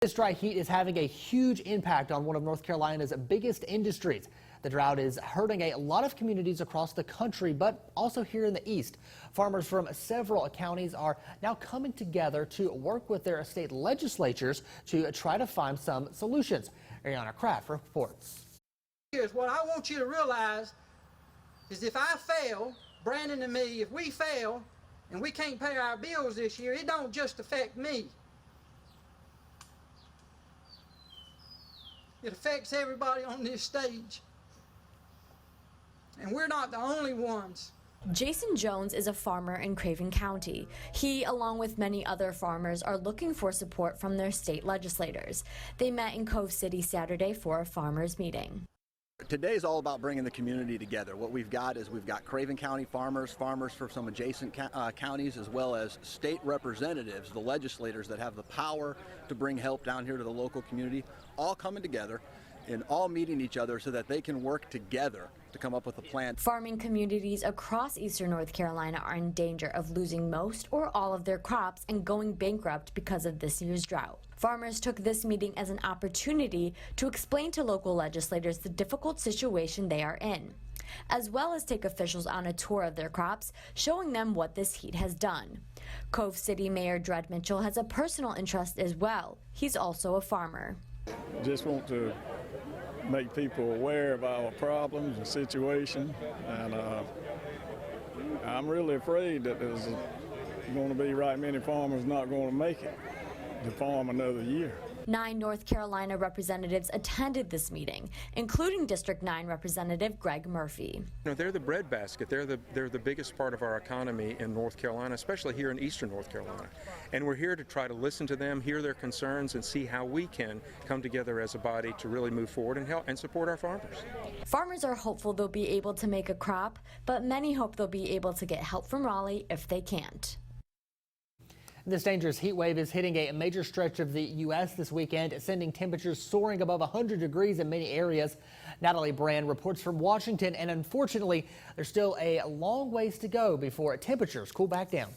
This dry heat is having a huge impact on one of North Carolina's biggest industries. The drought is hurting a lot of communities across the country, but also here in the east. Farmers from several counties are now coming together to work with their state legislatures to try to find some solutions. Ariana Kraft reports. Here's what I want you to realize is if I fail, Brandon and me, if we fail and we can't pay our bills this year, it don't just affect me. It affects everybody on this stage. And we're not the only ones. Jason Jones is a farmer in Craven County. He, along with many other farmers, are looking for support from their state legislators. They met in Cove City Saturday for a farmers meeting. Today is all about bringing the community together. What we've got is we've got Craven County farmers for some adjacent counties, as well as state representatives, the legislators that have the power to bring help down here to the local community, all coming together and all meeting each other so that they can work together to come up with a plan. Farming communities across eastern North Carolina are in danger of losing most or all of their crops and going bankrupt because of this year's drought. Farmers took this meeting as an opportunity to explain to local legislators the difficult situation they are in, as well as take officials on a tour of their crops, showing them what this heat has done. Cove City Mayor Dred Mitchell has a personal interest as well. He's also a farmer. Just want to make people aware of our problems and situation, and I'm really afraid that there's going to be right many farmers not going to make it to farm another year. 9 North Carolina representatives attended this meeting, including District 9 Representative Greg Murphy. You know, they're the breadbasket. They're the biggest part of our economy in North Carolina, especially here in eastern North Carolina. And we're here to try to listen to them, hear their concerns, and see how we can come together as a body to really move forward and help and support our farmers. Farmers are hopeful they'll be able to make a crop, but many hope they'll be able to get help from Raleigh if they can't. This dangerous heat wave is hitting a major stretch of the U.S. this weekend, sending temperatures soaring above 100 degrees in many areas. Natalie Brand reports from Washington, and unfortunately, there's still a long ways to go before temperatures cool back down.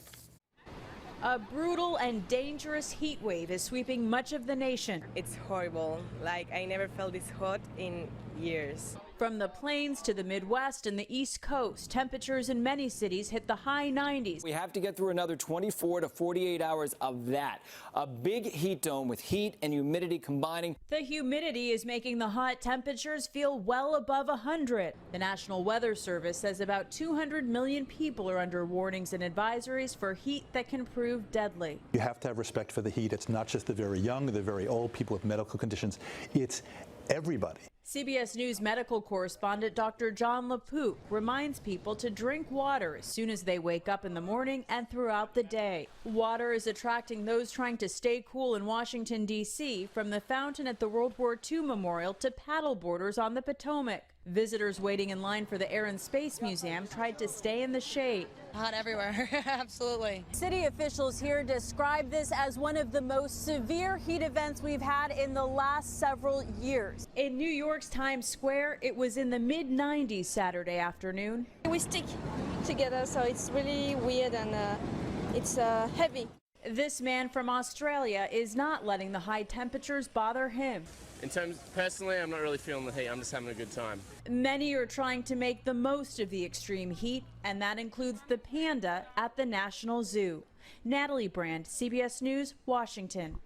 A brutal and dangerous heat wave is sweeping much of the nation. It's horrible. Like, I never felt this hot in years. From the plains to the Midwest and the East Coast, temperatures in many cities hit the high 90s. We have to get through another 24 to 48 hours of that. A big heat dome with heat and humidity combining. The humidity is making the hot temperatures feel well above 100. The National Weather Service says about 200 million people are under warnings and advisories for heat that can prove deadly. You have to have respect for the heat. It's not just the very young, the very old, people with medical conditions. It's everybody. CBS News medical correspondent Dr. John LaPook reminds people to drink water as soon as they wake up in the morning and throughout the day. Water is attracting those trying to stay cool in Washington, D.C., from the fountain at the World War II Memorial to paddle boarders on the Potomac. Visitors waiting in line for the Air and Space Museum tried to stay in the shade. Hot everywhere, absolutely. City officials here describe this as one of the most severe heat events we've had in the last several years. In New York's Times Square, it was in the mid-90s Saturday afternoon. We stick together, so it's really weird and it's heavy. This man from Australia is not letting the high temperatures bother him. Personally, I'm not really feeling the heat. I'm just having a good time. Many are trying to make the most of the extreme heat, and that includes the panda at the National Zoo. Natalie Brand, CBS News, Washington.